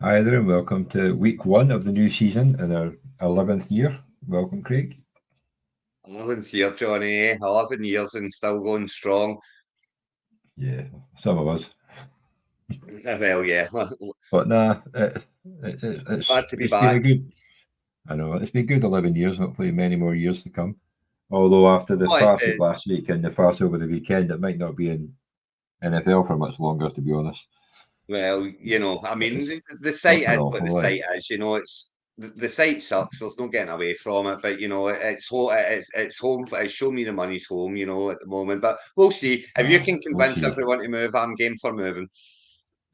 Hi there, and welcome to week one of the new season in our 11th year. Welcome, Craig. 11th year, Johnny. 11 years and still going strong. Yeah, some of us. Well, yeah. But nah, it's Glad to be it's been a back. good. I know it's been good 11 years. Hopefully, many more years to come. Although after the Oh, farce of last week and the farce over the weekend, it might not be in NFL for much longer. To be honest, well, I mean, it's the site something is what awful. the Like, site is. It's the site sucks. There's no getting away from it. But it's home. It's show me the money's home. At the moment. But we'll see if you can we'll convince see. everyone to move. I'm game for moving.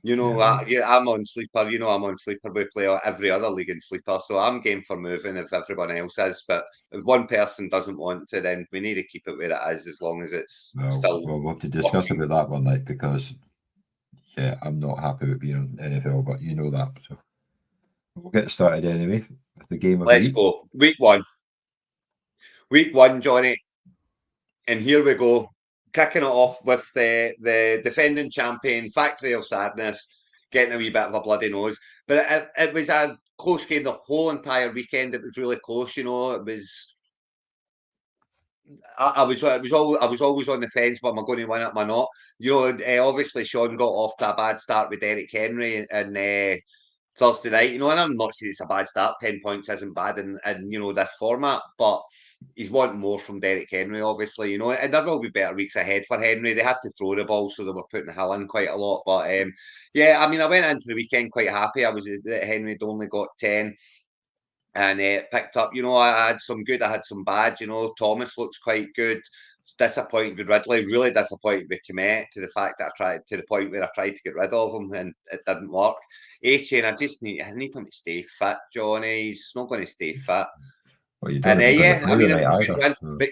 Yeah, well, I'm on Sleeper. I'm on Sleeper. We play every other league in Sleeper, so I'm game for moving if everyone else is. But if one person doesn't want to, then we need to keep it where it is as long as it's still we'll have to discuss working. about that one, like because yeah, I'm not happy with being on NFL, but you know that. So we'll get started anyway with the game of the Let's week. go. Week one, Johnny, and here we go. Kicking it off with the defending champion, Factory of Sadness, getting a wee bit of a bloody nose. But it was a close game the whole entire weekend. It was really close. It was. I was always on the fence, but am I going to win it? Am I not? Obviously Sean got off to a bad start with Derek Henry and Thursday night. And I'm not saying it's a bad start. 10 points isn't bad in this format, but he's wanting more from Derek Henry, obviously. And there will be better weeks ahead for Henry. They had to throw the ball, so they were putting Hill in quite a lot. But yeah, I mean, I went into the weekend quite happy. I was that Henry had only got 10 and picked up. I had some good, I had some bad. Thomas looks quite good. Disappointed with Ridley, really disappointed with Komet to the fact that I tried to the point where I tried to get rid of him and it didn't work. A-Chain, I need him to stay fit, Johnny. He's not going to stay fit. Well, you don't And know if you're going to yeah, I play mean, it tonight was a good either. win. So. But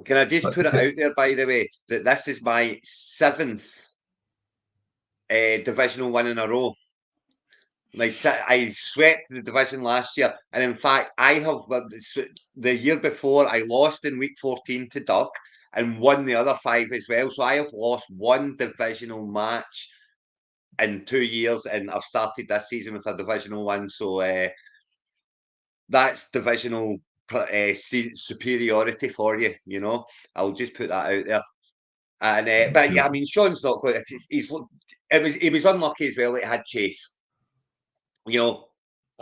can I just But put it out there, by the way, that this is my seventh divisional win in a row. I swept the division last year, and in fact, I have the year before I lost in week 14 to Duck and won the other 5 as well. So I have lost one divisional match in 2 years, and I've started this season with a divisional win. So that's divisional superiority for you. I'll just put that out there. And but yeah, I mean, Sean's not good. He was unlucky as well that he had Chase. I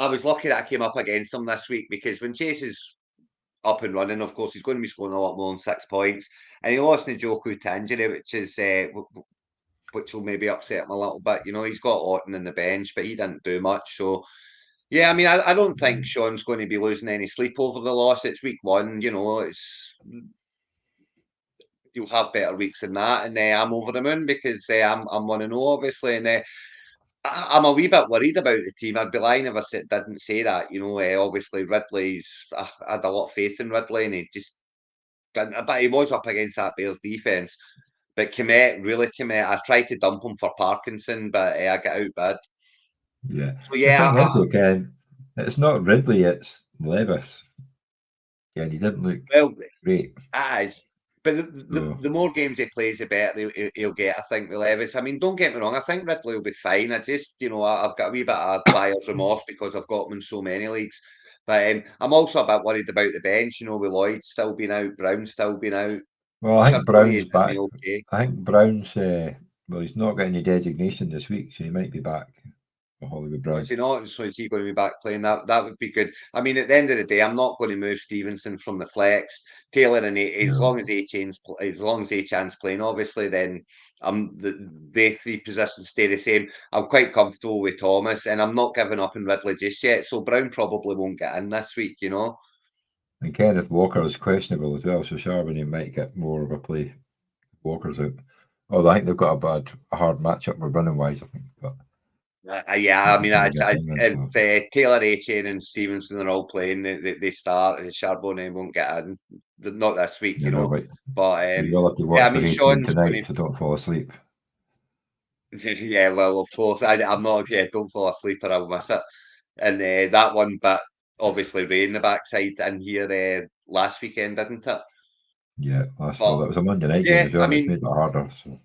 was lucky that I came up against him this week because when Chase is up and running, of course, he's going to be scoring a lot more than 6 points. And he lost Njoku to injury, which will maybe upset him a little bit. He's got Orton in the bench, but he didn't do much. So, yeah, I mean, I don't think Sean's going to be losing any sleep over the loss. It's week one, you'll have better weeks than that. And I'm over the moon because I'm 1-0, obviously. And I'm a wee bit worried about the team. I'd be lying if I didn't say that. Obviously Ridley's. I had a lot of faith in Ridley, and but he was up against that Bears defense. But Komet, I tried to dump him for Parkinson, but I got outbid. Yeah, So the yeah, thing is, though, Ken, it's not Ridley, it's Levis. Ken, he didn't look well, great. as but So, the more games he plays, the better he'll get. I think with Levis. I mean, don't get me wrong. I think Ridley will be fine. I just, I've got a wee bit of buyer's remorse because I've got him in so many leagues. But I'm also a bit worried about the bench. With Lloyd still being out, Brown still being out. well, I think Charbonnet Brown's did me back. okay. I think Brown's, well, he's not got any designation this week, so he might be back for Hollywood Is Brown. he not? So is he going to be back playing? That would be good. I mean, at the end of the day, I'm not going to move Stevenson from the flex. Taylor and as No. long as A-Chan's playing, obviously, then the 3 positions stay the same. I'm quite comfortable with Thomas, and I'm not giving up on Ridley just yet. So Brown probably won't get in this week. And Kenneth Walker is questionable as well, so Charbonnet might get more of a play. Walker's out. Although I think they've got a hard matchup with running wise, I think. But Yeah, I mean, we'll get him in, so. if Taylor, A-Chain, and Stevenson are all playing, they start. Charbonnet won't get in, not this week, No, but But you will have to yeah, I watch for mean, 18 Sean's going tonight, to. so don't fall asleep. Yeah, well, of course, I'm not. Yeah, don't fall asleep or I'll miss it. And that one, but obviously rain the backside in here last weekend, didn't it? Yeah, well, But that was a Monday night game yeah, as I well, which mean, made it harder. So.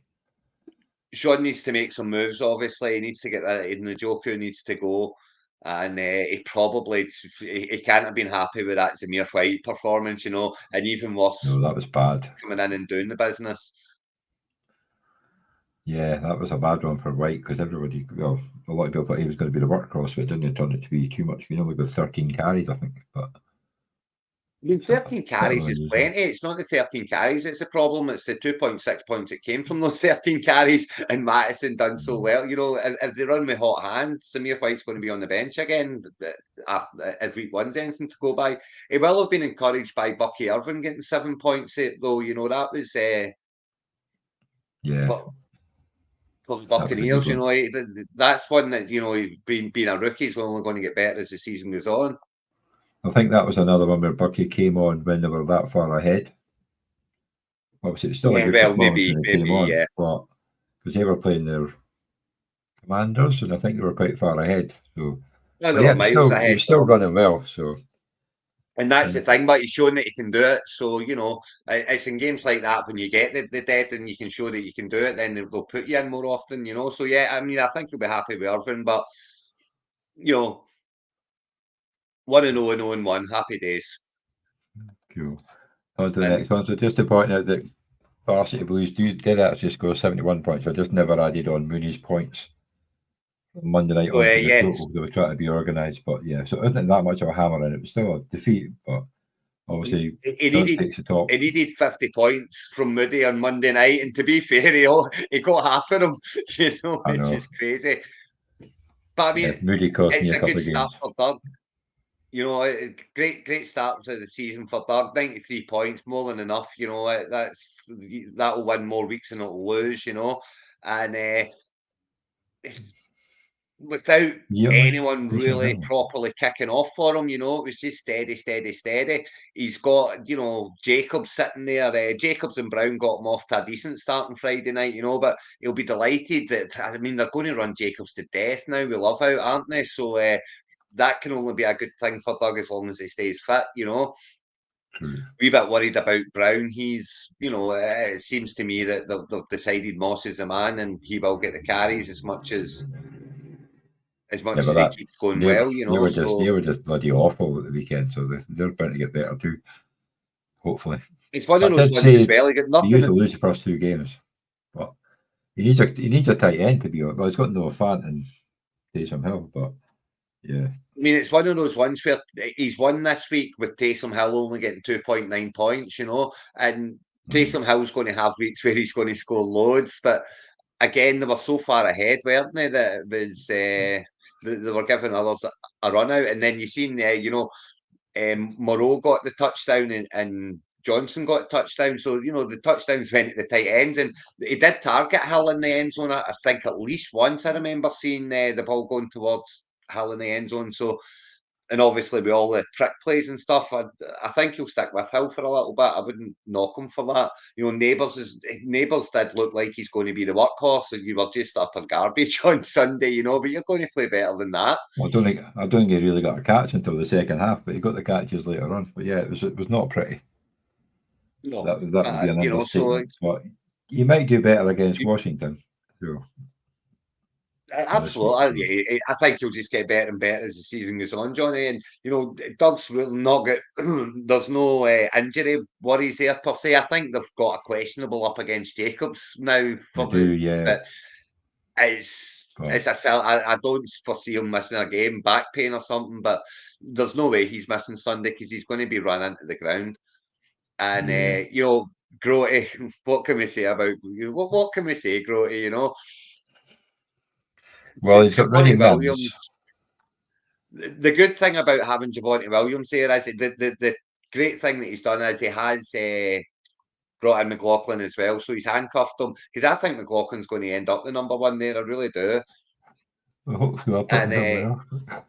Sean needs to make some moves. Obviously, he needs to get that. And the Joker needs to go, and he can't have been happy with that Zamir White performance, and even No, worse that was bad. coming in and doing the business. Yeah, that was a bad one for White because everybody, well, a lot of people thought he was going to be the workhorse, but it didn't turn out to be too much. He only got 13 carries, I think. But I mean, 13 better carries than is usual. plenty. It's not the 13 carries it's the problem. It's the 2.6 points that came from those 13 carries, and Mattison done so well. If they run with hot hands, Samir White's going to be on the bench again if week one's anything to go by. He will have been encouraged by Bucky Irvin getting 7 points, though. That was Yeah, for the that was a good Buccaneers. one. That's one that being a rookie is only going to get better as the season goes on. I think that was another one where Bucky came on when they were that far ahead. Obviously, it's still a good performance when they came on, yeah. but because they were playing their Commanders, and I think they were quite far ahead. So, Well, but they yeah, were miles he ahead was of still them. running well. So, And that's the and thing, but he's shown that he can do it. So, it's in games like that when you get the dead and you can show that you can do it, then they'll put you in more often, So, yeah, I mean, I think he'll be happy with Irvin, but, 1-0 and 0-1, happy days. cool. On to the And next one. So, just to point out that Varsity Blues did actually score 71 points. I just never added on Mooney's points from Monday night so, onto the yes, total. They were trying to be organised, but yeah, so it isn't that much of a hammer, and it was still a defeat, but obviously he does needed takes the top. he needed 50 points from Moody on Monday night, and to be fair, he got half of them, I which know. is crazy. But I Yeah, mean, Moody cost me it's a a good couple of start games. for Doug. Great start to the season for Doug. 93 points, more than enough. That'll win more weeks than it'll lose. And without Yearly, anyone Taysom really Hill. properly kicking off for him, it was just steady, steady, steady. He's got, Jacobs sitting there. Jacobs and Brown got him off to a decent start on Friday night, but he'll be delighted that, I mean, they're going to run Jacobs to death now. We love out, aren't they? So that can only be a good thing for Doug as long as he stays fit, True. Wee bit worried about Brown. He's, it seems to me that they've decided Moss is the man and he will get the carries as Yeah, much but as he that keeps going well, So they were just bloody awful at the weekend. So they're bound to get better too. Hopefully, it's one of I those did ones as say well. He got he nothing. usually lose the first two games, but he needs a tight end to be on. Well, he's got Noah Fant and Taysom Hill, but yeah, I mean, it's one of those ones where he's won this week with Taysom Hill only getting 2.9 points, and Taysom Hill's going to have weeks where he's going to score loads, but again, they were so far ahead, weren't they? That it was they were giving others a run out, and then you seen Moreau got the touchdown and Johnson got a touchdown. So the touchdowns went to the tight ends, and he did target Hill in the end zone. I think at least once I remember seeing the ball going towards Hill in the end zone. So. And obviously, with all the trick plays and stuff, I think he'll stick with Hill for a little bit. I wouldn't knock him for that. Neighbours did look like he's going to be the workhorse, and you were just utter garbage on Sunday, but you're going to play better than that. well, I don't think he really got a catch until the second half, but he got the catches later on. But yeah, it was not pretty. No, That would be an so understatement. But he might do better against Washington. So this week. So. absolutely. I think he'll just get better and better as the season goes on, Johnny. And Doug's will not get. There's no injury worries there per se. I think they've got a questionable up against Jacobs now They for do, yeah. but it's But I don't foresee him missing a game, back pain or something. But there's no way he's missing Sunday because he's going to be run into the ground. And yeah. Grote, what can we say about you? What can we say, Grote? Well, he's got Ready Javonte Mims. Williams. The good thing about having Javonte Williams here is the great thing that he's done is he has brought in McLaughlin as well, so he's handcuffed him because I think McLaughlin's going to end up the number one there. I really do. Well, hopefully, I'll put him And somewhere.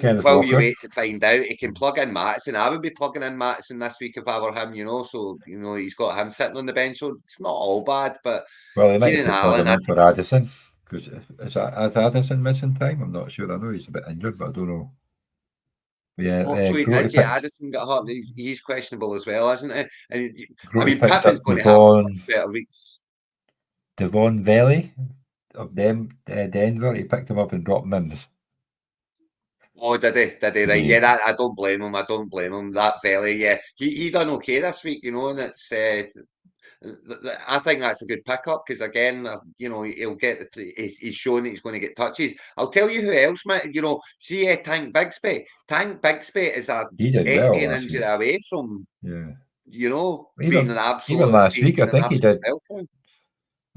Kenneth while you Walker. wait to find out, he can plug in Mattison. I would be plugging in Mattison this week if I were him, So he's got him sitting on the bench, so it's not all bad. But Well, he might have Keenan to plug Allen, him in for Addison. Because is Addison missing time? I'm not sure. I know he's a bit injured, but I don't know. Yeah, also he Grote did. Yeah, Addison got hurt. He's questionable as well, isn't he? And I mean, picked Pippin's up going to have Buffon. better weeks. Devon Valley of Denver. He picked him up and dropped Mims. Oh, did he? Did he? Right, Yeah. yeah. I don't blame him. I don't blame him. That Valley, yeah, he done okay this week, and it's. I think that's a good pickup because again, he'll get he's showing that he's going to get touches. I'll tell you who else, mate. See Tank Bigsby. Tank Bigsby is a He did well an last injury week. away from Yeah. being an Even absolute last week, I being an think he absolute did. meltdown.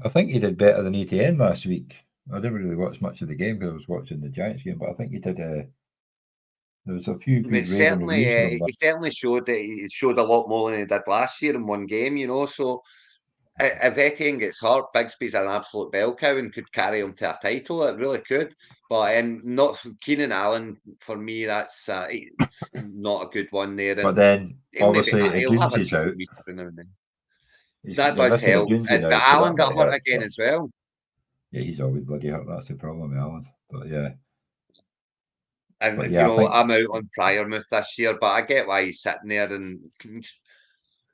I think he did better than ETN last week. I didn't really watch much of the game because I was watching the Giants game, but I think he did. There was a few I mean, good raving certainly, reviews from him. he certainly showed that he showed a lot more than he did last year in one game. So if Etienne gets hurt, Bigsby's an absolute bell cow and could carry him to a title. It really could. But not Keenan Allen for me. That's it's not a good one there. But And then, he'll maybe obviously, he'll have a Agency's decent out. week every now and then. That They're does missing help. Agency now, But so Allen that got might hurt hurt. again as well. Yeah, he's always bloody hurt. That's the problem with Allen. But yeah, And I think I'm out on Fryermouth this year, but I get why he's sitting there.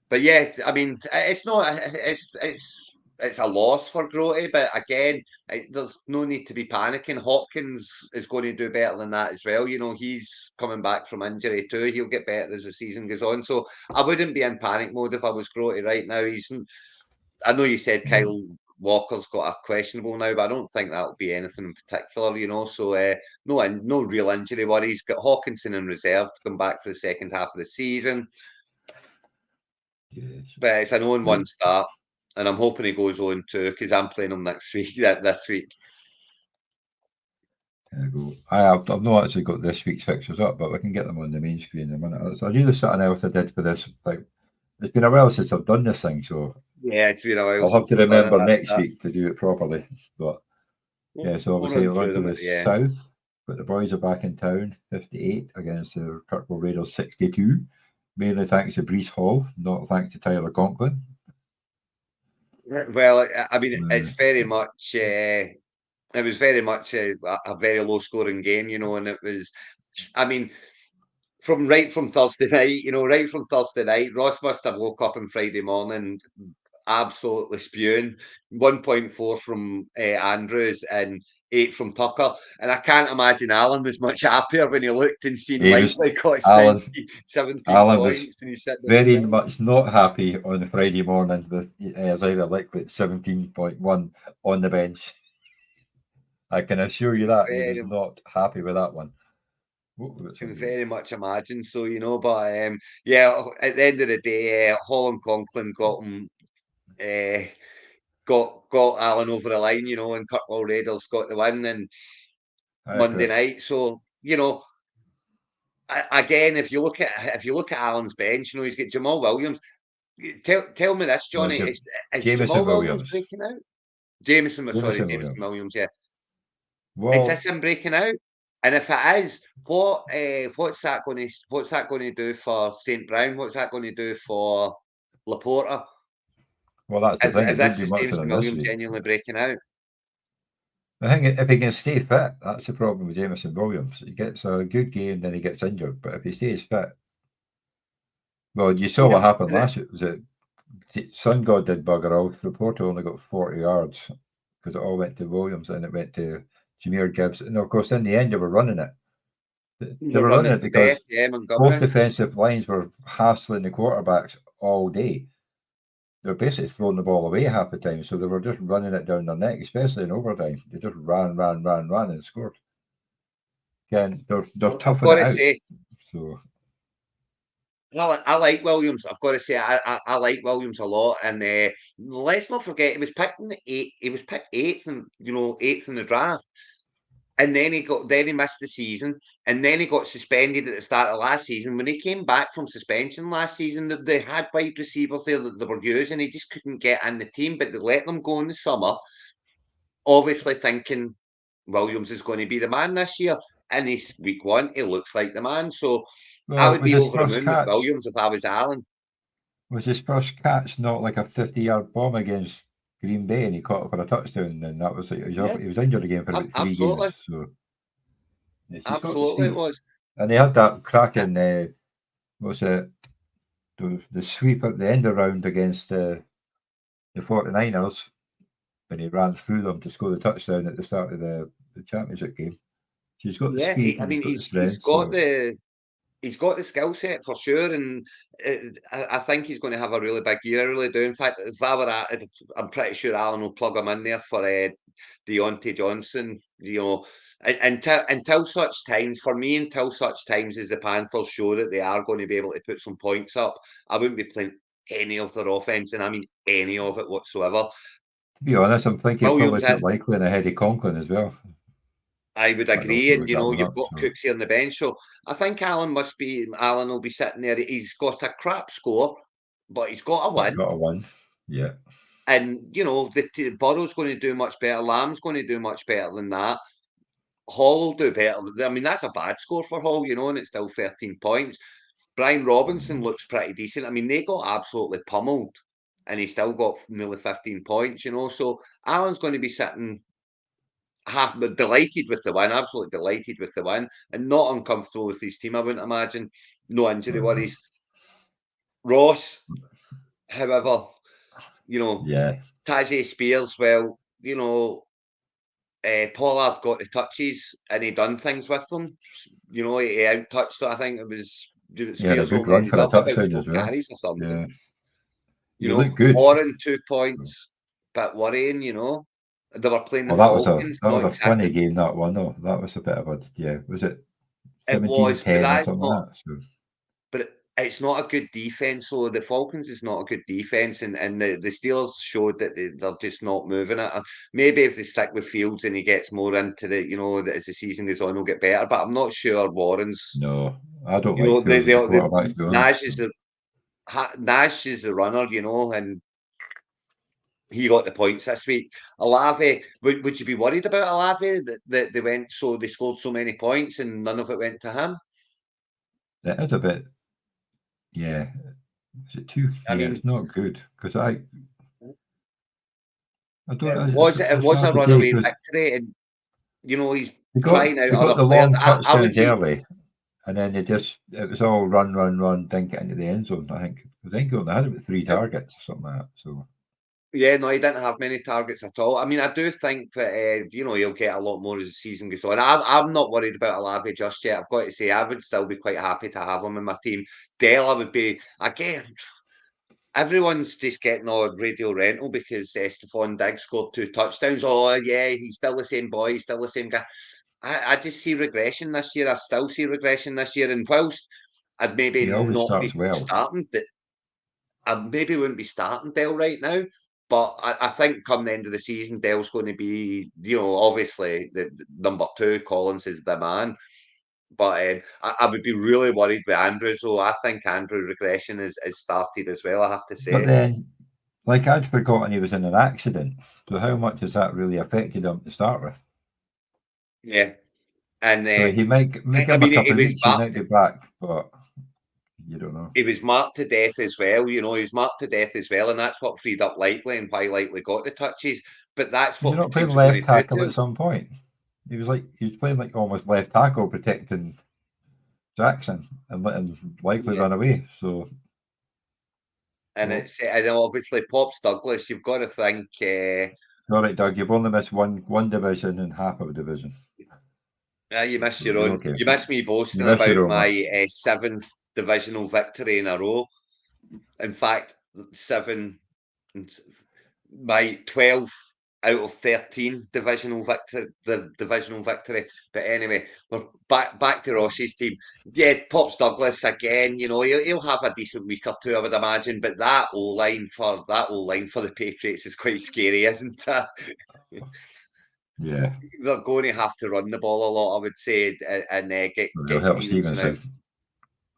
But yeah, I mean, it's not. It's a loss for Grote, but again, there's no need to be panicking. Hopkins is going to do better than that as well. He's coming back from injury too. He'll get better as the season goes on. So I wouldn't be in panic mode if I was Grote right now. I know you said Kyle Walker's got a questionable now, but I don't think that'll be anything in particular. So no real injury worries. Got Hawkinson in reserve to come back for the second half of the season. yes. But it's an 0-1 start, and I'm hoping he goes 0-2 because I'm playing him next week. This week. There you go. I've not actually got this week's fixtures up, but we can get them on the main screen in a minute. I knew there's something else I did for this. Like, it's been a while since I've done this thing, so Yeah, it's been a while I'll have since to we've done remember it. next week to do it properly. But yeah, so We'll obviously run we're on through to them the at the end. south, but the boys are back in town, 58 against the Kirkwall Raiders 62. Mainly thanks to Brees Hall, not thanks to Tyler Conklin. Well, I mean, it's very much. It was very much a very low scoring game, and it was. I mean, right from Thursday night, Ross must have woke up on Friday morning absolutely spewing. 1.4 from Andrews and 8 from Tucker. And I can't imagine Alan was much happier when he looked and seen Likely got 17 Alan was points and he's sitting very much not happy on the Friday morning with Isaiah Likely at 17.1 on the bench. I can assure you that he was not happy with that one. Can very much imagine. So, but yeah, at the end of the day, Holland Conklin got him, got Alan over the line, and Kirkwall Raiders got the win and Monday night. So, again, if you look at Alan's bench, he's got Jamal Williams. Tell me this, Johnny, is Jamal Williams breaking out? Jameson Williams, yeah. Well, is this him breaking out? And if it is, what's that going to do for St. Brown? What's that going to do for Laporta? Well, that's the thing. If this is Jameson Williams genuinely breaking out. I think if he can stay fit, that's the problem with Jameson Williams. He gets a good game, then he gets injured. But if he stays fit, well, you saw what happened last week. Was it Sun God did bugger all? Laporta only got 40 yards because it all went to Williams and it went to Jameer Gibbs. And of course, in the end, they were running it. They were running it because both defensive lines were hassling the quarterbacks all day. They were basically throwing the ball away half the time, so they were just running it down their neck, especially in overtime. They just ran, and scored. Again, they're toughing it out. So. I like Williams. I've got to say, I like Williams a lot. And let's not forget, he was picked eighth, and eighth in the draft. And then he missed the season, and then he got suspended at the start of last season. When he came back from suspension last season, they had wide receivers there that they were using. He just couldn't get in the team, but they let them go in the summer, obviously thinking Williams is going to be the man this year. And he's week one, he looks like the man. So I would be over the moon with Williams if I was Allen. Was his first catch not like a 50-yard bomb against Green Bay, and he caught it for a touchdown, and that was he was injured again for about 3 games. So absolutely, it was. And they had that cracking. Was it the sweep at the end of round against the 49ers? when he ran through them to score the touchdown at the start of the championship game. He's got the speed and he's got the strength. He's got the skill set for sure, and I think he's going to have a really big year. I really do. In fact, if I were I'm pretty sure Alan will plug him in there for Deontay Johnson. You know, until such times, for me, until such times as the Panthers show that they are going to be able to put some points up, I wouldn't be playing any of their offense, and I mean any of it whatsoever. To be honest, I'm thinking Williams, probably put Likely and ahead of Conklin as well. I would I don't know if agree, you and look that one you've up, got so. Cooksey on the bench, so I think Alan will be sitting there. He's got a crap score, but he's got a win. Got a win, yeah. And the Burrow's going to do much better. Lamb's going to do much better than that. Hall will do better. I mean, that's a bad score for Hall, and it's still 13 points. Brian Robinson looks pretty decent. I mean, they got absolutely pummeled, and he still got nearly 15 points. So Alan's going to be sitting delighted with the win, absolutely delighted with the win, and not uncomfortable with his team, I wouldn't imagine. No injury worries. Ross, however, yeah, Tajay Spears, well, Pollard got the touches and he done things with them. He out-touched it. I think it was he had a Spears good only run ended for a up about touchdown 4 as well. carries or something. Yeah, he looked good. Warren 2 points, bit worrying. They were playing the Falcons. That was a funny game, that one though. That was a bit of was it It was, 17-10 but or that's something not. like that? So. But it's not a good defense. So the Falcons is not a good defense, and the Steelers showed that they're just not moving it. Maybe if they stick with Fields and he gets more into as the season goes on, he'll get better. But I'm not sure Warren's. No, I don't like Fields as a quarterback, to be honest. Nash is the runner, and he got the points this week. Olave, would you be worried about Olave that they scored so many points and none of it went to him? It is a bit, yeah. Is it too? I mean, it's not good because I don't. it was a runaway victory, and he's trying out they got other the players. long I would touchdowns be. early, and then it was all run, didn't get into the end zone. I think he only had about 3 targets or something like that. So. Yeah, no, he didn't have many targets at all. I mean, I do think that he'll get a lot more as the season goes on. I'm not worried about Olave just yet. I've got to say, I would still be quite happy to have him in my team. Dell, I would be again. Everyone's just getting on radio rental because Stephon Diggs scored 2 touchdowns. Oh yeah, he's still the same boy. He's still the same guy. I just see regression this year. I still see regression this year. And whilst I'd maybe He always not be starts well. starting, I maybe wouldn't be starting Dell right now. But I think come the end of the season, Dell's going to be, obviously the number 2. Collins is the man. But I would be really worried with Andrews. So I think Andrew regression is started as well, I have to say. But then, I'd forgotten he was in an accident. So how much has that really affected him to start with? Yeah. And so he might give him a couple of weeks, he might be back, but you don't know. He was marked to death as well. He was marked to death as well, and that's what freed up Likely and why Likely got the touches. But that's what not playing left tackle at some point. He was playing almost left tackle, protecting Jackson and letting Likely run away. So, and obviously Pops Douglas. You've got to think. All right, Doug. You've only missed one division and half of a division. Yeah, you missed your own. Okay. You missed me boasting about my 7th divisional victory in a row. In fact, my 12th out of 13 divisional victory. But anyway, we're back to Ross's team. Yeah, Pops Douglas again. He'll have a decent week or 2, I would imagine. But that O-line for the Patriots is quite scary, isn't it? Yeah, they're going to have to run the ball a lot, I would say, and get Stevenson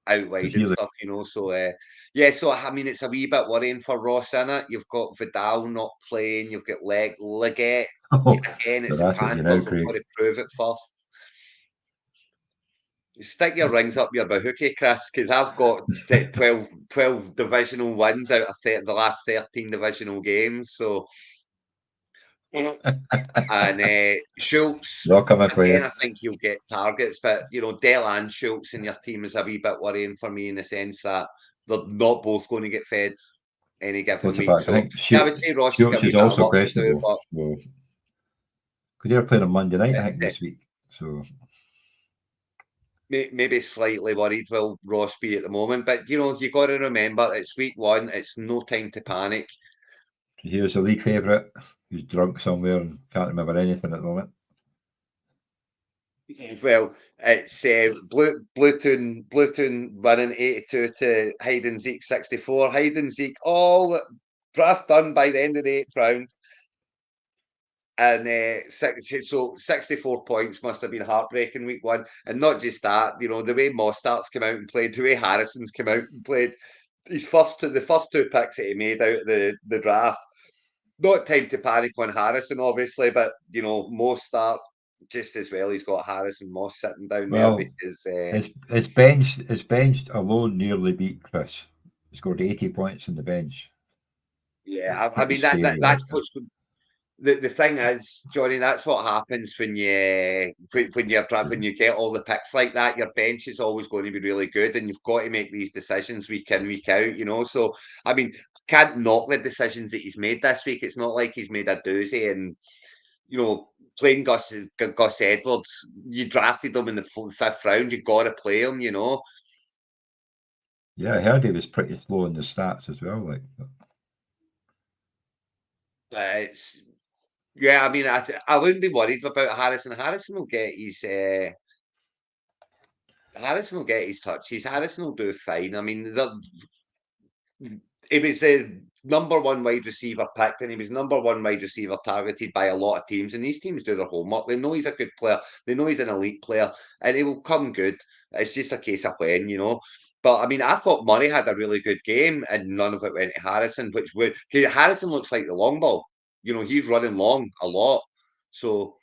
out wide and stuff. So so I mean, it's a wee bit worrying for Ross in it. You've got Vidal not playing. You've got Leggett. Again, it's the Panthers. They've got to prove it first. Stick your rings up your bahookie, Chris, because I've got 12 divisional wins out of the last 13 divisional games. So. And Schultz, again, I think he'll get targets, but Dell and Schultz in your team is a wee bit worrying for me in the sense that they're not both going to get fed. any given What's the week. fact? I So think yeah, I would say Ross has got Shields a wee is bit of also work to do, questionable. but Well, because they're playing on Monday night, I think, this week. So maybe slightly worried will Ross be at the moment. But you know, you got to remember it's week one. It's no time to panic. here's a league favourite who's drunk somewhere and can't remember anything at the moment. Well, it's Bluetooth running 82 to Hide and Zeke 64. Hide and Zeke all draft done by the end of the 8th round. And so 64 points must have been heartbreaking week one. And not just that, you know, the way Mostart's come out and played, the way Harrison's come out and played the first two picks that he made out of the draft. Not time to panic on Harrison, obviously, but you know, Mostart just as well. He's got Harrison Moss sitting down there Well, because it's benched alone nearly beat Chris. He scored 80 points on the bench. It's I pretty mean scary, that's like. what's the thing is, Johnny, that's what happens when you get all the picks like that. Your bench is always going to be really good, and you've got to make these decisions week in, week out. You know, so I mean, can't knock the decisions that he's made this week. It's not like he's made a doozy, and you know, playing Gus Edwards, you drafted him in the fifth round. You got to play him. You know, Yeah, I heard he was pretty slow in the stats as well. Like, it's yeah. I mean, I wouldn't be worried about Harrison. Harrison will get his touches. Harrison will do fine. I mean, he was the number one wide receiver picked, and he was number one wide receiver targeted by a lot of teams. And these teams do their homework. They know he's a good player. They know he's an elite player, and he will come good. It's just a case of when, you know. But I mean, I thought Murray had a really good game, and none of it went to Harrison, which would because Harrison looks like the long ball. You know, he's running long a lot. So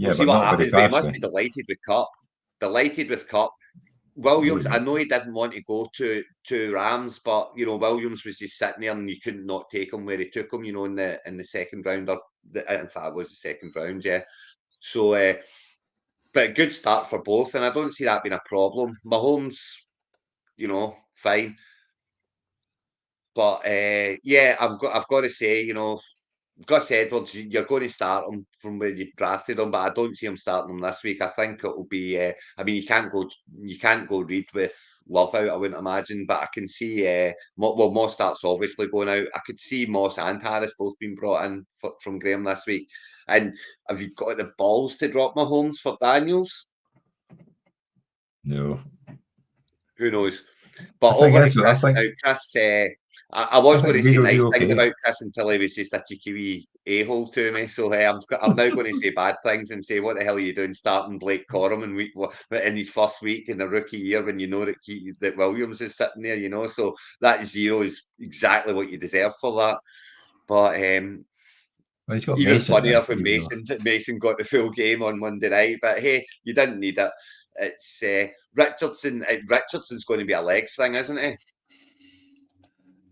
we'll yeah, see but what not very happens. But he must fastly. be delighted with Cup. Delighted with Cup. Oh, Williams, yeah. I know he didn't want to go to Rams, but you know Williams was just sitting there, and you couldn't not take him where he took him. You know, in the second round, or in fact, it was the second round, yeah. So, but a good start for both, and I don't see that being a problem. Mahomes, you know, fine, but yeah, I've got to say, you know, Gus Edwards, you're going to start him from where you drafted him, but I don't see him starting him this week. I think it will be. I mean, you can't go Reed with Love out. I wouldn't imagine, but I can see. Moss obviously going out. I could see Moss and Harris both being brought in from Graham this week. And have you got the balls to drop Mahomes for Daniels? No. Who knows? But The thing over to is, though, Chris now. Chris, I was I going think to say Reid will be nice things okay. about Chris until he was just a cheeky wee a-hole to me. So I'm now going to say bad things and say, what the hell are you doing starting Blake Corum in in his first week in the rookie year when you know that Williams is sitting there, you know? So that 0 is exactly what you deserve for that. But Well, he's got even Mason funnier now, when even though. Mason got the full game on Monday night. But hey, you didn't need it. It's Richardson. Richardson's going to be a legs thing, isn't he?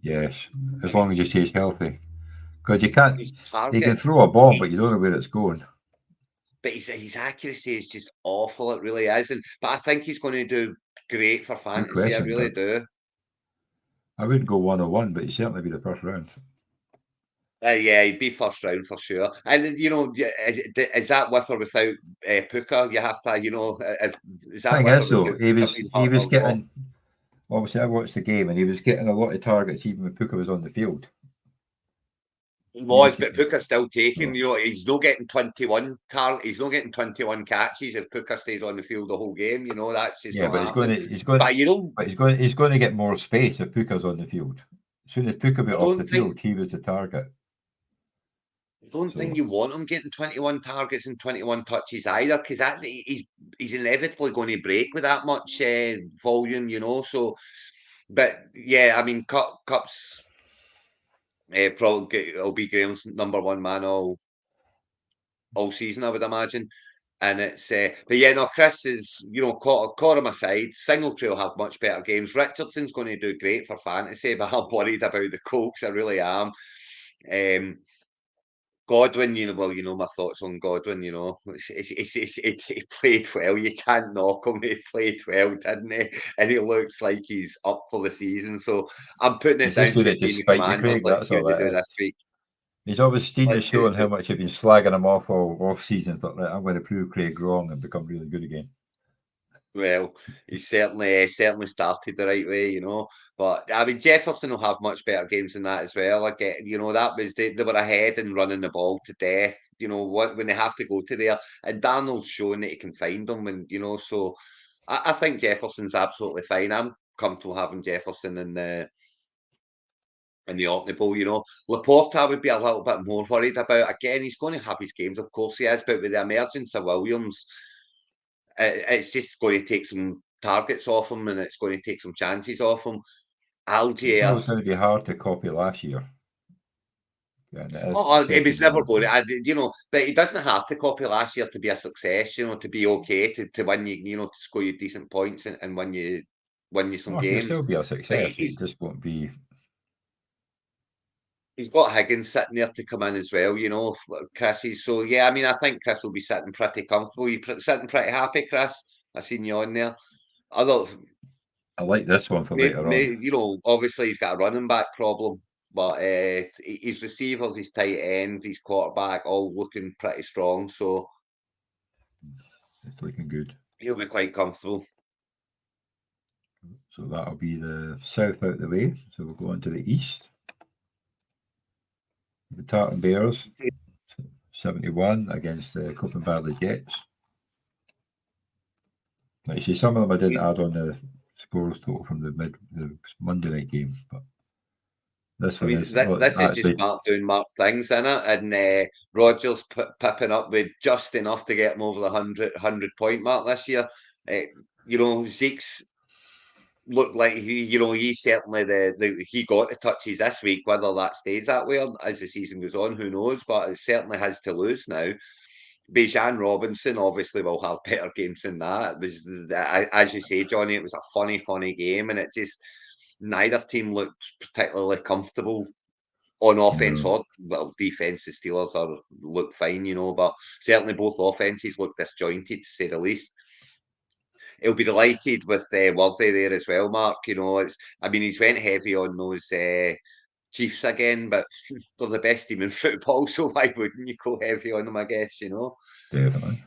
Yes, as long as he stays healthy. Because you can't. His He can target, throw a ball, but you don't know where it's going. but his accuracy is just awful. It really is. But I think he's going to do great for Good fantasy. I question, really but do. I wouldn't go 101, but he'd certainly be the first round. Yeah, he'd be first round for sure. And you know, is that with or without Puka? You have to, you know, is that Thing with or is, though, without Puka being he hurt was or not? getting. Obviously, I watched the game, and he was getting a lot of targets even when Puka was on the field. He He was was, but getting. Puka's still taking. So, You know, he's not getting 21 catches if Puka stays on the field the whole game. You know, that's just yeah, not but happening. But you know, he's going to get more space if Puka's on the field. As soon as Puka I went off don't the think field, he was the target. I don't So think you want him getting 21 targets and 21 touches either, because he's inevitably going to break with that much volume, you know. So, but yeah, I mean, Cup's probably will be Graham's number one man all season, I would imagine. And it's, but yeah, no, Chris is, you know, caught him aside. Singletary will have much better games. Richardson's going to do great for fantasy, but I'm worried about the Colts. I really am. Um, Godwin, well, my thoughts on Godwin, he played well. You can't knock him. He played well, didn't he? And he looks like he's up for the season. So I'm putting it He's just down doing to a it to team of spite you, commanders. Craig. Let's That's see what all they it do is. this week. He's always seen the Let's show and see. how much you've been slagging him off all season. Thought, like, I'm going to prove Craig wrong and become really good again. Well, he certainly started the right way, But I mean, Jefferson will have much better games than that as well. I get, that was they were ahead and running the ball to death. When they have to go to there, and Darnold's showing that he can find them, and so I think Jefferson's absolutely fine. I'm comfortable having Jefferson in the Orkney Bowl. Laporte, I would be a little bit more worried about. Again, he's going to have his games, of course he is, but with the emergence of Williams, it's just going to take some targets off him, and it's going to take some chances off him. It's Algier, always going to be hard to copy last year. And it is it was second never year. going to, but he doesn't have to copy last year to be a success, to be okay, to win to score you decent points and win you some It'll games. still be a But success. It just won't be. he's got Higgins sitting there to come in as well, Chris. So yeah, I mean, I think Chris will be sitting pretty comfortable. You sitting pretty happy, Chris? I seen you on there. I like this one for later on. Obviously he's got a running back problem, but his receivers, his tight end, his quarterback, all looking pretty strong. So It's looking good. he'll be quite comfortable. So that'll be the south out the way. So we'll go on to the east. The Tartan Bears, 71 against the Copenhagen Valley Jets. Now, you see, some of them I didn't add on the scores total from the Monday night game, but this one is. This is just Mark doing Mark things in it, and Rodgers pipping up with just enough to get him over the 100 point mark this year. Zeke's looked like he's certainly he got the touches this week. Whether that stays that way as the season goes on, who knows? But it certainly has to lose now. Bijan Robinson obviously will have better games than that. It was, as you say, Johnny, it was a funny game, and it just neither team looked particularly comfortable on offense or defense. The Steelers look fine, but certainly both offenses look disjointed to say the least. He'll be delighted with Worthy there as well, Mark. He's went heavy on those Chiefs again, but they're the best team in football, so why wouldn't you go heavy on them, I guess, Definitely.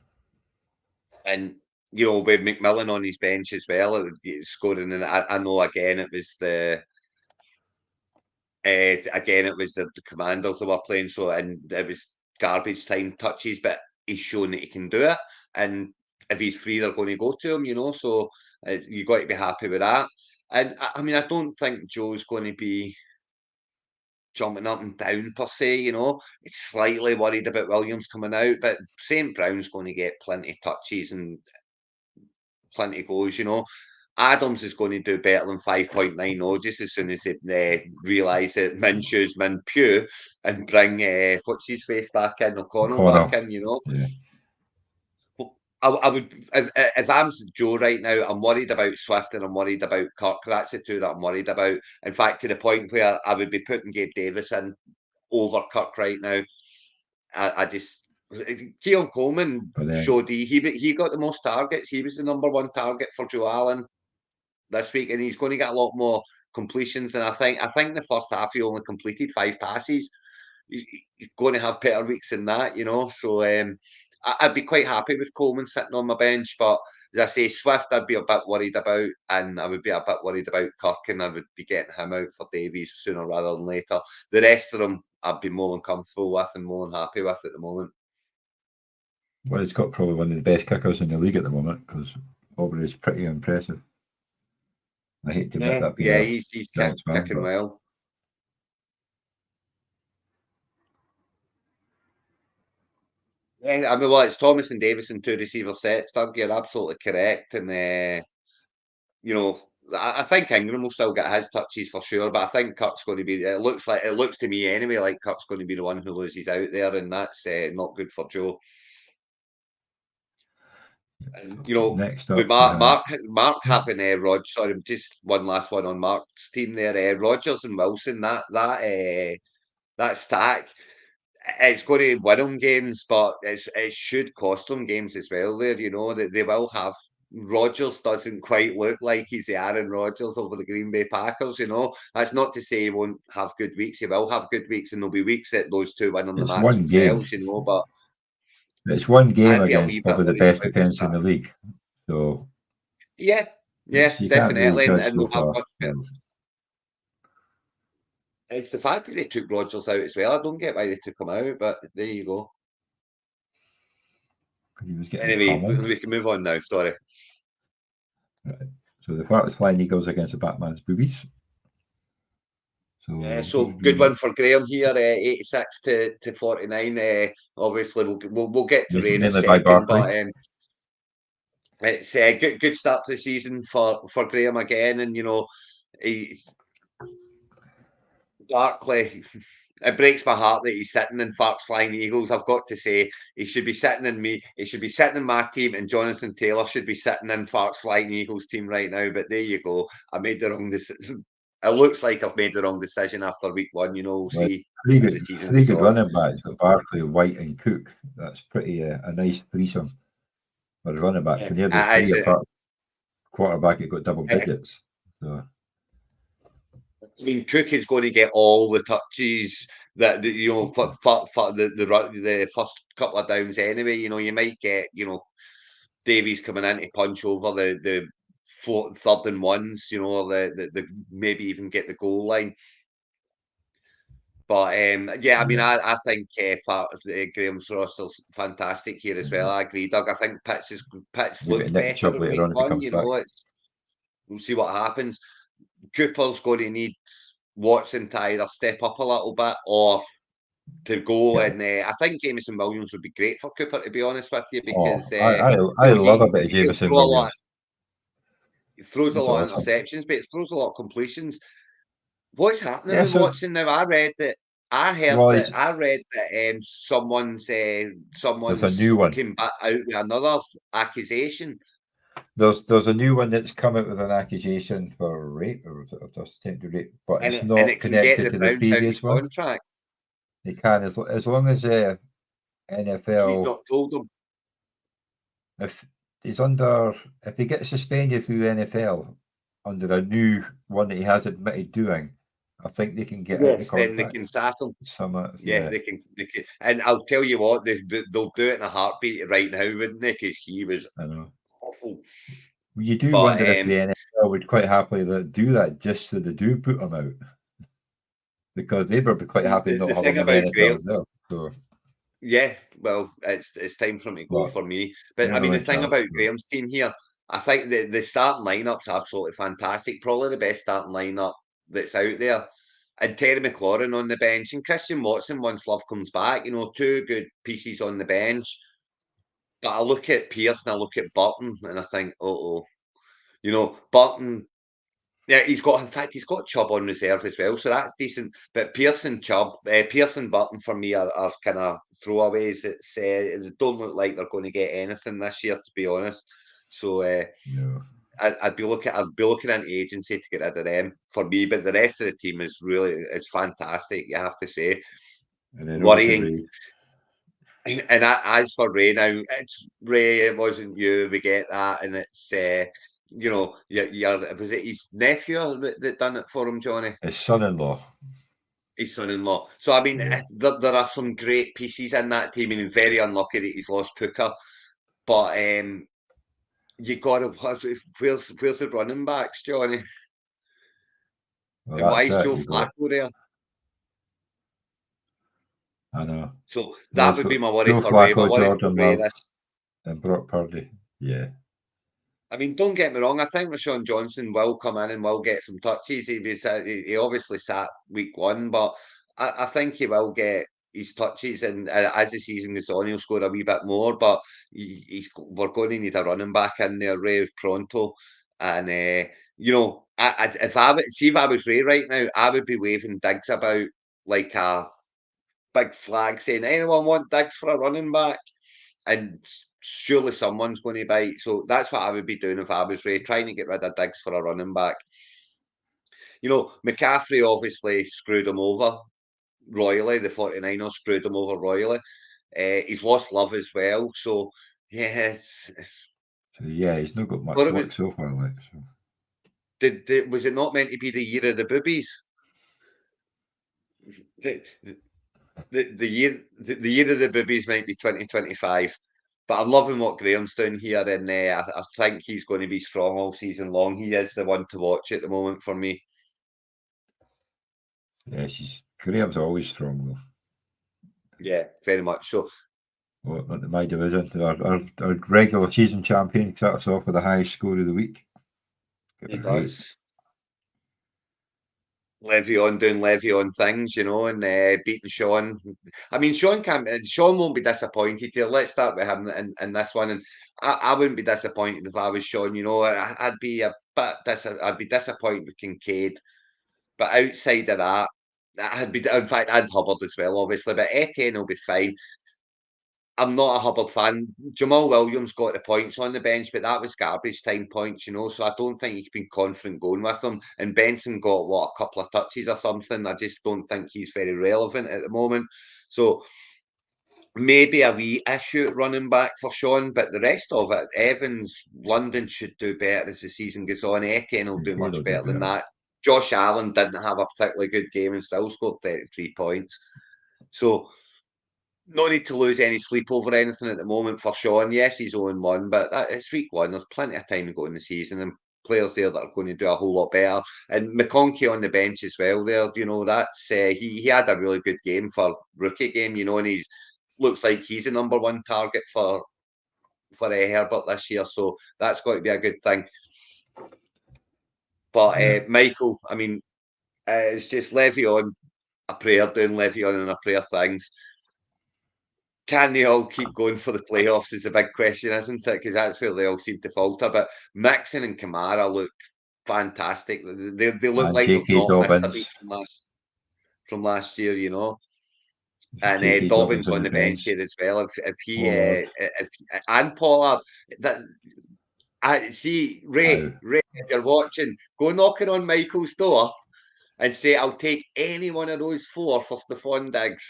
And, with McMillan on his bench as well, scoring, and I know again it was the Commanders that were playing, so, and it was garbage time touches, but he's shown that he can do it, and if he's free, they're going to go to him, so you've got to be happy with that. And I don't think Joe's going to be jumping up and down per se, It's slightly worried about Williams coming out, but St. Brown's going to get plenty of touches and plenty of goals, Adams is going to do better than 5.90 just as soon as they realise that Minshew's Min-Pew and bring what's his face back in, O'Connell back in, Yeah. I would, if I'm Joe right now, I'm worried about Swift and I'm worried about Kirk. That's the two that I'm worried about. In fact, to the point where I would be putting Gabe Davis in over Kirk right now. I just Keon Coleman showed he got the most targets. He was the number one target for Joe Allen this week, and he's going to get a lot more completions. And I think the first half he only completed 5 passes. He's going to have better weeks than that, So I'd be quite happy with Coleman sitting on my bench, but as I say, Swift I'd be a bit worried about, and I would be a bit worried about Kirk, and I would be getting him out for Davies sooner rather than later. The rest of them I'd be more than comfortable with and more than happy with at the moment. Well, he's got probably one of the best kickers in the league at the moment, because Aubrey's pretty impressive. I hate to admit that. Yeah, he's kicking well. Yeah, it's Thomas and Davis in 2 receiver sets, Doug. You're absolutely correct. And, I think Ingram will still get his touches for sure, but I think Kirk's going to be, it looks to me anyway, like Kirk's going to be the one who loses out there, and that's not good for Joe. And, next up, with Mark having sorry, just one last one on Mark's team there, Rodgers and Wilson, that stack, it's going to win them games, but it should cost them games as well. There, you know, that they will have. Rodgers doesn't quite look like he's the Aaron Rodgers over the Green Bay Packers. You know, that's not to say he won't have good weeks. He will have good weeks, and there'll be weeks that those two win on the It's match one game. themselves. You know, but It's one game I'd be a wee against bit probably the worried best about the defense in start. the league. So Yeah, yeah, you can't really definitely, judge and so they'll have far. much better. It's the fact that they took Rodgers out as well. I don't get why they took him out, but there you go. He was getting Anyway, pummeled. we can move on now. Sorry. Right. So the first Flying Eagles against the Batman's Boobies. So good one for Graham here, 86 to 49. Obviously, we'll get to Ray in a mainly by second, Barkley. but it's a good start to the season for Graham again, and you know, Barkley. It breaks my heart that he's sitting in Farts Flying Eagles. I've got to say, he should be sitting in me. He should be sitting in my team, and Jonathan Taylor should be sitting in Farts Flying Eagles team right now. But there you go. I made the wrong decision. It looks like I've made the wrong decision after week one. You know, we'll Well, see three as the good, season three goes good on. running backs. Got Barkley, White, and Cook. That's pretty a nice threesome for a running back. Can nearly three apart. Quarterback, it got double digits. So. I mean, Cook is going to get all the touches that you know for the first couple of downs anyway. You know, you might get Davies coming in to punch over the third and ones. You know, the maybe even get the goal line. But yeah, I mean, I think Graham's roster's fantastic here as well. I agree, Doug. I think Pitts Maybe looked Nick better Chubb in later week on if he one. comes You back. know, we'll see what happens. Cooper's going to need Watson to either step up a little bit or to go. Yeah. And I think Jameson Williams would be great for Cooper, to be honest with you, Oh, because I love a bit of he'll Jameson throw a lot. Williams. He throws a He's lot of awesome. interceptions, but he throws a lot of completions. What's happening Yeah, with so Watson now? I read that. I read that someone's there's a new one. came back out with another accusation. There's a new one that's come out with an accusation for rape or just attempted rape, but And it's it not can get connected the to the Browns out his previous one. contract. They can as long as NFL. He's not told them. If he's if he gets suspended through the NFL under a new one that he has admitted doing, I think they can get out the Then they contract. can sack him. Yeah, They can. And I'll tell you what, they'll do it in a heartbeat right now, wouldn't they? Because he was I know. awful. You do But wonder if the NFL would quite happily do that just so they do put him out, because they would be quite happy not the having thing him in about the Graham, NFL as well. So, yeah, well, it's time for him to go but for me. you But I never mean, know the a thing chance. about So. Graham's team here, I think the starting lineup's absolutely fantastic. Probably the best starting lineup that's out there. And Terry McLaurin on the bench and Christian Watson once Love comes back. You know, two good pieces on the bench. But I look at Pierce and I look at Burton and I think, you know, Burton. Yeah, in fact, he's got Chubb on reserve as well, so that's decent. But Pearson Burton for me are kind of throwaways. They don't look like they're going to get anything this year, to be honest. So No. I'd be looking into agency to get rid of them for me. But the rest of the team it's fantastic. You have to say, And then over to worrying. Ray. And as for Ray now, it's Ray. It wasn't you. We get that, and it's you know, was it his nephew that done it for him, Johnny? His son-in-law. His son-in-law. So I mean, Yeah. there are some great pieces in that team, and very unlucky that he's lost Puka. But you got to where's the running backs, Johnny? Well, And why that's is it. Joe You got. Flacco there? I know. So Well, that would be my worry Joe for Ray. My Flacco, worry for Jordan Ray Love, this. and Brock Purdy. Yeah. I mean, don't get me wrong. I think Rashawn Johnson will come in and will get some touches. He obviously sat week one, but I think he will get his touches. And as the season goes on, he'll score a wee bit more. But we're going to need a running back in there, Ray, pronto. And you know, if I was Ray right now, I would be waving Diggs about like a big flag saying, "Anyone want Diggs for a running back?" And surely someone's going to bite. So that's what I would be doing if I was Ray, trying to get rid of Diggs for a running back. You know, McCaffrey obviously screwed him over royally. The 49ers screwed him over royally. He's lost Love as well. So, yeah, So yeah, he's not got much what luck about, so far. Like, so. was it not meant to be the year of the boobies? The, the year of the boobies might be 2025. But I'm loving what Graham's doing here, and I think he's going to be strong all season long. He is the one to watch at the moment for me. Yeah, Graham's always strong though. Yeah, very much so. Well, into my division, our regular season champion starts off with the highest score of the week. He does. Le'Veon doing Le'Veon things, and beating Sean. I mean, Sean won't be disappointed here. Let's start with him in this one, and I wouldn't be disappointed if I was Sean. I'd be a bit I'd be disappointed with Kincaid, but outside of that, in fact, I'd Hubbard as well, obviously, but Etienne will be fine. I'm not a Hubbard fan. Jamal Williams got the points on the bench, but that was garbage time points, so I don't think he's been confident going with them. And Benson got, a couple of touches or something. I just don't think he's very relevant at the moment. So maybe a wee issue at running back for Sean, but the rest of it, Evans, London should do better as the season goes on. Etienne will do much better than that. Josh Allen didn't have a particularly good game and still scored 33 points. So no need to lose any sleep over anything at the moment for Sean. Yes, he's 0-1, but it's week one. There's plenty of time to go in the season, and players there that are going to do a whole lot better. And McConkey on the bench as well. There, that's he had a really good game for rookie game. And he's looks like he's a number one target for Herbert this year. So that's got to be a good thing. But Michael, I mean, it's just Le'Veon, a prayer doing Le'Veon and a prayer things. Can they all keep going for the playoffs is a big question, isn't it? Because that's where they all seem to falter. But Mixon and Kamara look fantastic. They look And like they've J.K. not missed a beat Dobbins. from last year, And J.K. Dobbins on on the the bench bench. here as well. If he Pollard. and Pollard, that I see Ray, if you're watching, go knocking on Michael's door and say, I'll take any one of those four for Stephon Diggs.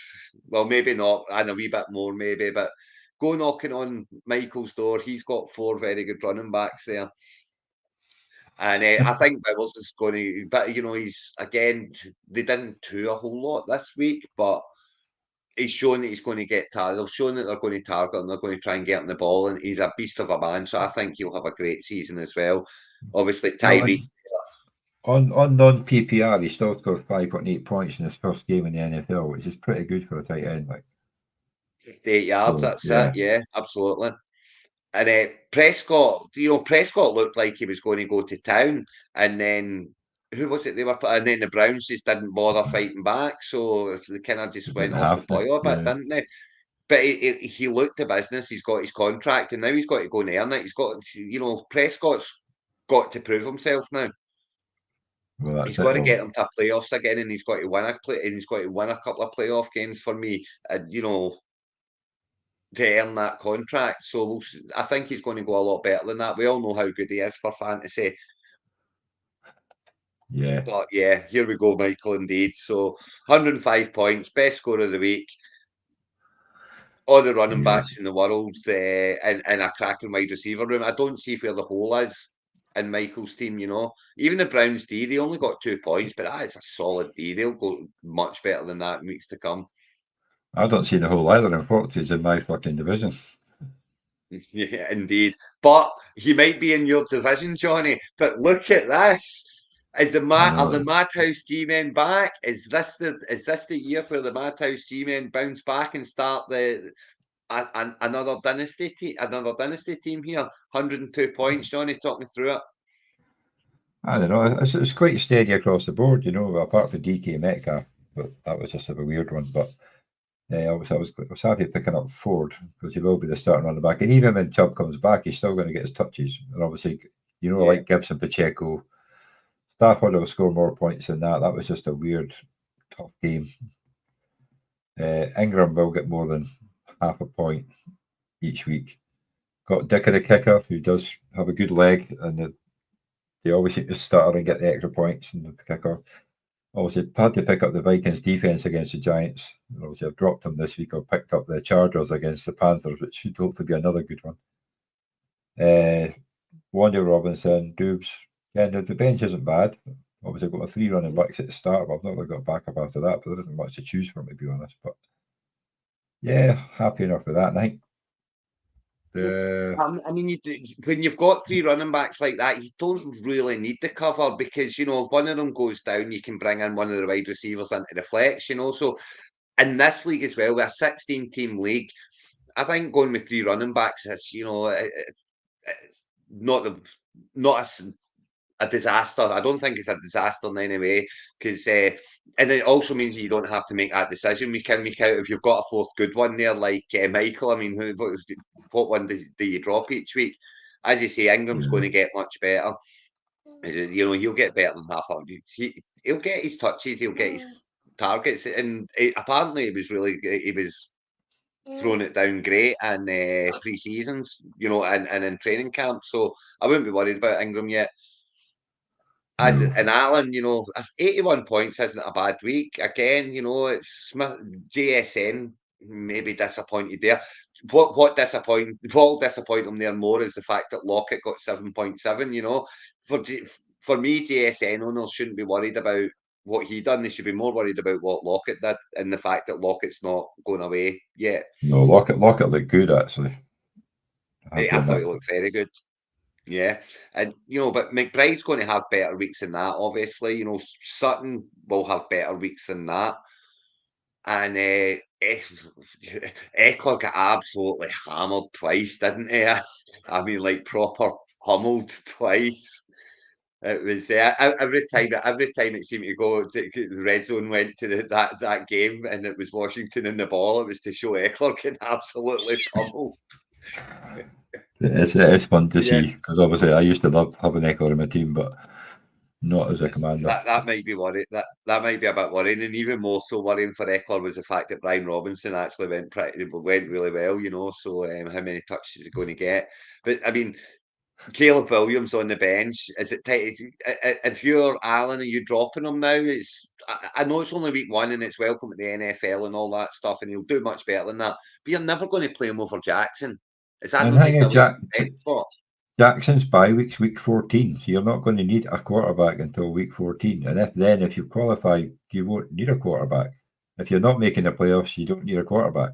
Well, maybe not, and a wee bit more, maybe, but go knocking on Michael's door. He's got four very good running backs there. And I think Bibbles is going to, but he's again, they didn't do a whole lot this week, but he's shown that he's going to get targeted. They've shown that they're going to target and they're going to try and get him the ball, and he's a beast of a man. So I think he'll have a great season as well. Obviously, Tyreek. On non-PPR, he still scored 5.8 points in his first game in the NFL, which is pretty good for a tight end. 58 yards, that's it. Yeah, absolutely. And Prescott, Prescott looked like he was going to go to town, and then who was it they were? And then the Browns just didn't bother fighting back, so they kind of just went off the boil a bit, didn't they? But he looked the business. He's got his contract, and now he's got to go and earn it. He's got, Prescott's got to prove himself now. Well, he's got to get them to playoffs again, and he's got to win a couple of playoff games for me, to earn that contract. So I think he's going to go a lot better than that. We all know how good he is for fantasy. Yeah. But yeah, here we go, Michael, indeed. So 105 points, best score of the week. All the running backs in the world, and a cracking wide receiver room. I don't see where the hole is in Michael's team, Even the Browns D, they only got 2 points, but that is a solid D. They'll go much better than that in weeks to come. I don't see the hole either, unfortunately. It's in my fucking division. Yeah, indeed. But he might be in your division, Johnny. But look at this. Are the Madhouse G-Men back? Is this the year where the Madhouse G-Men bounce back and start another dynasty team here? 102 points, Johnny. Talk me through it. I don't know. It's quite steady across the board, apart from DK Metcalf, but that was just a weird one. But I was happy picking up Ford because he will be the starting on the back. And even when Chubb comes back, he's still going to get his touches. And obviously, like Gibson, Pacheco, Stafford will score more points than that. That was just a weird, tough game. Ingram will get more than half a point each week. Got Dicker the kicker, who does have a good leg, and they always seem to stutter and get the extra points in the kicker. obviously had to pick up the Vikings defense against the Giants. Obviously, I've dropped them this week. I've picked up the Chargers against the Panthers, which should hopefully be another good one. Wandy Robinson, Dubes. Yeah, the bench isn't bad. Obviously, I've got my 3 running backs at the start, but I've not really got backup after that. But there isn't much to choose from, to be honest. But yeah, happy enough with that. And I think I mean, when you've got 3 running backs like that, you don't really need the cover because, you know, if one of them goes down, you can bring in one of the wide receivers into the flex, you know. So in this league as well, we're a 16-team league. I think going with 3 running backs is, you know, it's not a disaster. I don't think it's a disaster in any way because, and it also means that you don't have to make that decision week in, week out. If you've got a 4th good one there, like Michael, I mean, what one do you drop each week? As you say, Ingram's going to get much better. You know, he'll get better than half. He'll get his touches, he'll get his targets, and apparently he was throwing it down great in pre-seasons, you know, and in training camp. So I wouldn't be worried about Ingram yet. And Allen, you know, 81 points isn't a bad week. Again, you know, it's Smith, JSN maybe disappointed there. What will disappoint him there more is the fact that Lockett got 7.7. You know, for me, JSN owners shouldn't be worried about what he done. They should be more worried about what Lockett did and the fact that Lockett's not going away yet. No, Lockett looked good actually. I thought he looked very good. Yeah, and you know, but McBride's going to have better weeks than that. Obviously, you know, Sutton will have better weeks than that, and Eckler got absolutely hammered twice, didn't he? I mean, like proper pummeled twice. It was every time it seemed to go, the red zone went to that game, and it was Washington in the ball. It was to show Eckler getting absolutely pummeled. It's fun to Yeah. see because obviously I used to love having Eckler in my team, but not as a commander. That might be worried. That might be a bit worrying, and even more so worrying for Eckler was the fact that Brian Robinson actually went really well. You know, so how many touches is he going to get? But I mean, Caleb Williams on the bench. Is it if you're Allen, are you dropping him now? I know it's only week 1 and it's welcome to the NFL and all that stuff, and he'll do much better than that. But you're never going to play him over Jackson. Is that And not just hang a on, waste of bench spot? Jackson's bye week's week 14, so you're not going to need a quarterback until week 14. And if you qualify, you won't need a quarterback. If you're not making the playoffs, you don't need a quarterback.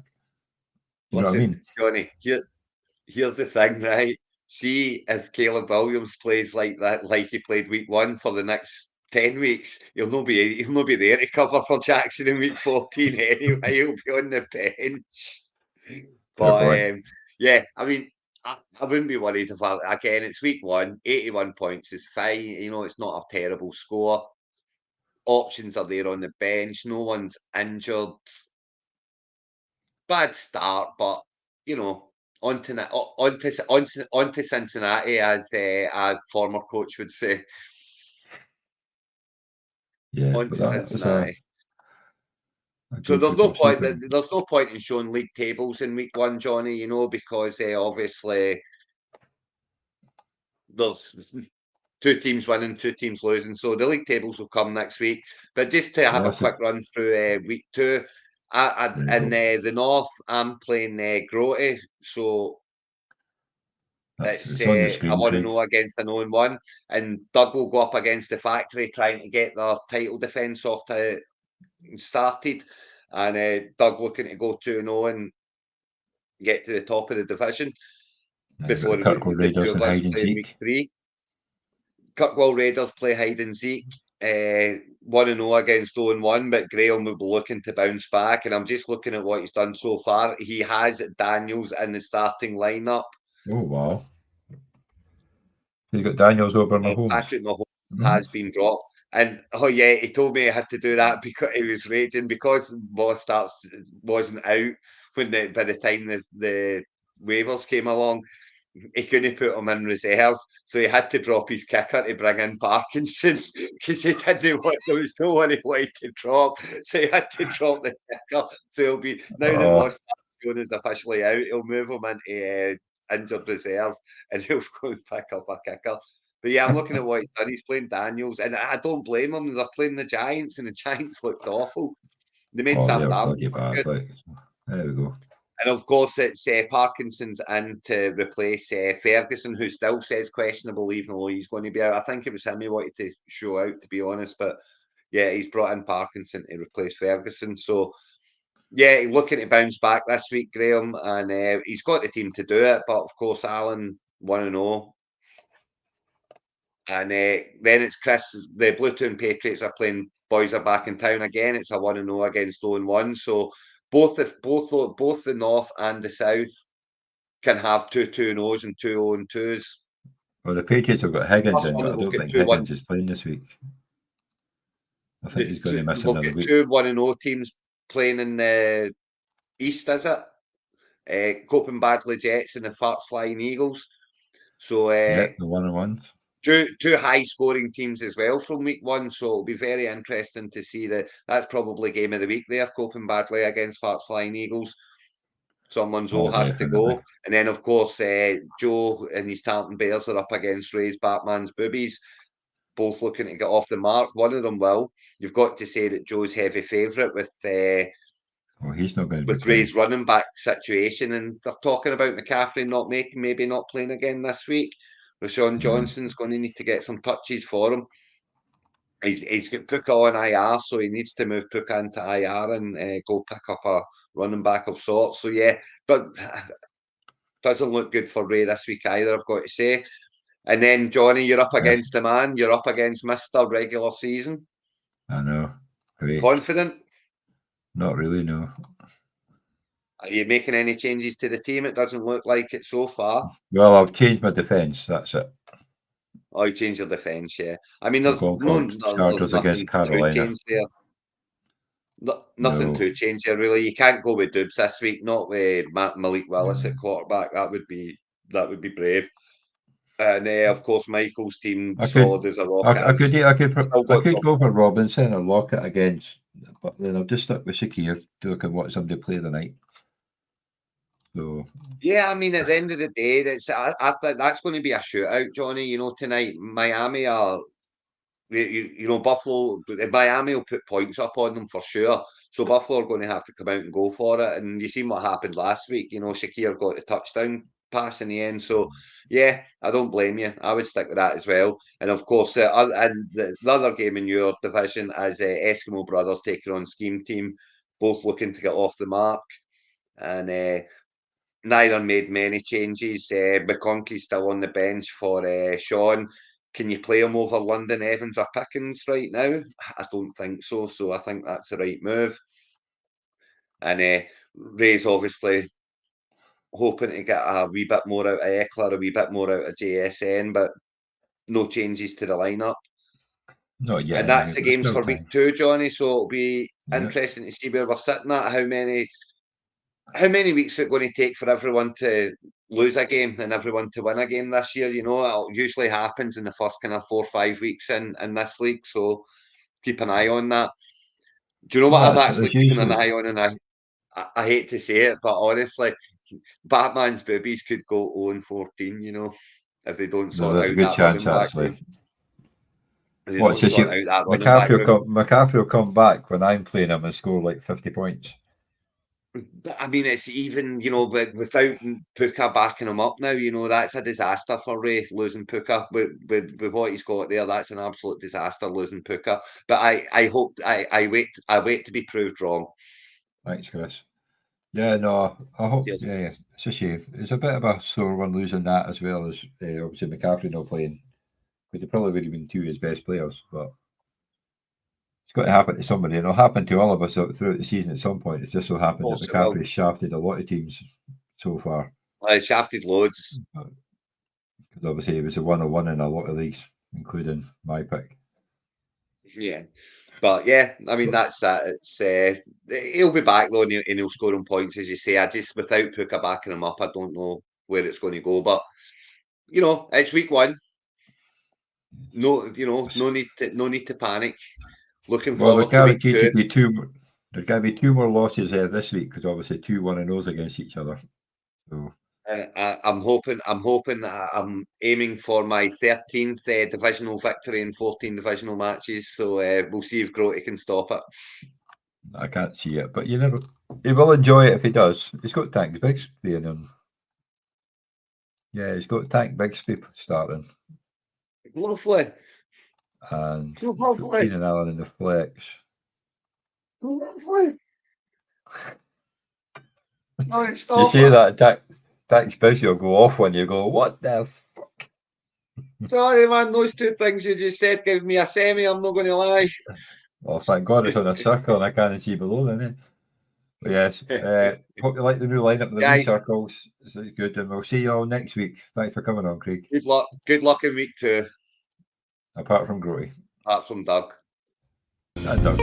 You know what I Listen, mean? Johnny, here's the thing, right? See if Caleb Williams plays like that, like he played week 1 for the next 10 weeks, he'll not be there to cover for Jackson in week 14 anyway. He'll be on the bench. Fair But point. yeah, I mean, I wouldn't be worried if again it's week 1, 81 points is fine. You know, it's not a terrible score. Options are there on the bench. No one's injured. Bad start, but you know, on to Cincinnati, as a former coach would say. Yeah, On but to that is a Cincinnati. So good there's week. no I'll see point. them. There's no point in showing league tables in week 1, Johnny. You know, because obviously there's 2 teams winning, 2 teams losing. So the league tables will come next week. But just to have a Awesome. quick run through week 2, in the north, I'm playing Grote. So It's on the I screen, want to Craig. know against an 0-1, and Doug will go up against the factory trying to get their title defence off to started, and Doug looking to go 2-0 and get to the top of the division You got before the Kirkwood the 2 Raiders of and us hide and play in week seek. 3. Kirkwall Raiders play hide and seek. 1-0 against 0-1, but Graham will be looking to bounce back. And I'm just looking at what he's done so far. He has Daniels in the starting lineup. Oh wow! You got Daniels over Mahomes. Patrick Mahomes has been dropped. And oh yeah, he told me I had to do that because he was raging because wasn't out by the time the waivers came along. He couldn't put him in reserve, so he had to drop his kicker to bring in Parkinson because he didn't want. There was no one he wanted to drop, so he had to drop the kicker. So he'll be now that Moss is officially out, he'll move him into injured reserve, and he'll go and pick up a kicker. But yeah, I'm looking at what he's done. He's playing Daniels, and I don't blame him. They're playing the Giants, and the Giants looked awful. They made Sam they're Darnold bloody look bad. good. Like, there we go. And of course, it's Parkinson's in to replace Ferguson, who still says questionable, even though he's going to be out. I think it was him he wanted to show out, to be honest. But yeah, he's brought in Parkinson to replace Ferguson. So yeah, looking to bounce back this week, Graham, and he's got the team to do it. But of course, Allen 1-0. And then it's Chris. The Bluetoon Patriots are playing. Boys are back in town again. It's a 1-0 against 0-1. So both the North and the South can have 2-2-0s and 2-0-2s. Well, the Patriots have got Higgins Plus in, one, but I we've don't got think 2-1. Higgins is playing this week. I think he's going to miss We've another got week. 2 1-0 teams playing in the East, is it? Coping Badley Jets and the Flying Eagles. So Yeah, the 1-1s. two high scoring teams as well from week 1, so it'll be very interesting to see that's probably game of the week there, Coping Badley against Farts Flying Eagles. Someone's all has to go. And then of course Joe and his Tartan Bears are up against Ray's Batman's Boobies, both looking to get off the mark. One of them will. You've got to say that Joe's heavy favourite with he's not going to be with Ray's running back situation, and they're talking about McCaffrey maybe not playing again this week. Rashawn Johnson's going to need to get some touches for him. He's got Puka on IR, so he needs to move Puka into IR and go pick up a running back of sorts. So yeah, but doesn't look good for Ray this week either, I've got to say. And then Johnny, you're up against the man. You're up against Mr. Regular Season. I know. Great. Confident? Not really, no. Are you making any changes to the team? It doesn't look like it so far. Well, I've changed my defence. That's it. Oh, you changed your defence, yeah. I mean, there's nothing to change there. Nothing to change there, really. You can't go with Dubs this week, not with Malik Willis at quarterback. That would be brave. And of course, Michael's team solid as a rock. I could go for Robinson or Lockett against, but then I've just stuck with Shakir to look at what somebody play tonight. So yeah, I mean, at the end of the day, I think that's going to be a shootout, Johnny. You know, tonight Miami are, you know, Buffalo. Miami will put points up on them for sure. So Buffalo are going to have to come out and go for it. And you seen what happened last week. You know, Shakir got the touchdown pass in the end. So yeah, I don't blame you. I would stick with that as well. And of course, the other game in your division is Eskimo Brothers taking on Scheme Team, both looking to get off the mark. And neither made many changes. McConkey's still on the bench for Sean. Can you play him over London Evans or Pickens right now? I don't think so. So I think that's the right move. And Ray's obviously hoping to get a wee bit more out of Eckler, a wee bit more out of JSN, but no changes to the lineup. Not yet. And that's the games for week 2, Johnny. So it'll be interesting to see where we're sitting at. How many weeks is it going to take for everyone to lose a game and everyone to win a game this year? You know, it usually happens in the first kind of 4 or 5 weeks in this league. So keep an eye on that. Do you know what I'm actually keeping an eye on? And I hate to say it, but honestly, Batman's Boobies could go 0-14, you know, if they don't sort out that running back room. McCaffrey will come back when I'm playing him and score like 50 points. I mean, it's even, you know, but without Puka backing him up now, you know, that's a disaster for Ray, losing Puka. With what he's got there, that's an absolute disaster, losing Puka. But I wait to be proved wrong. Thanks, Chris. Yeah, no, I hope. Cheers. Yeah, it's a shame. It's a bit of a sore one losing that, as well as obviously McCaffrey not playing. But they probably would have been 2 of his best players, but it's got to happen to somebody, and it'll happen to all of us throughout the season at some point. It's just so happened that McCaffrey shafted a lot of teams so far. Shafted loads. Because obviously he was a 1-on-1 in a lot of leagues, including my pick. Yeah. But yeah, I mean, that's that. It's he'll be back though, and he'll score on points, as you say. Without Puka backing him up, I don't know where it's going to go. But you know, it's week 1. No, you know, no need to panic. Looking forward to week 2. There's going to be 2 more losses this week because obviously 2 1-0s against each other. So I'm hoping that I'm aiming for my 13th divisional victory in 14 divisional matches. So we'll see if Grote can stop it. I can't see it, but he will enjoy it if he does. He's got Tank Bigsby in him. Yeah, he's got Tank Bigsby starting. Lovely. And Lovely. Keenan Allen in the flex. Lovely. No, You say that Tank Bigsby will go off when you go, what the fuck? Sorry, man, those two things you just said give me a semi, I'm not going to lie. Well, thank God it's on a circle and I can't see below then. But yes, hope you like the new lineup of the wee circles. It's good, and we'll see you all next week. Thanks for coming on, Craig. Good luck. Good luck in week 2. Apart from Grote. Apart from Doug. And Doug.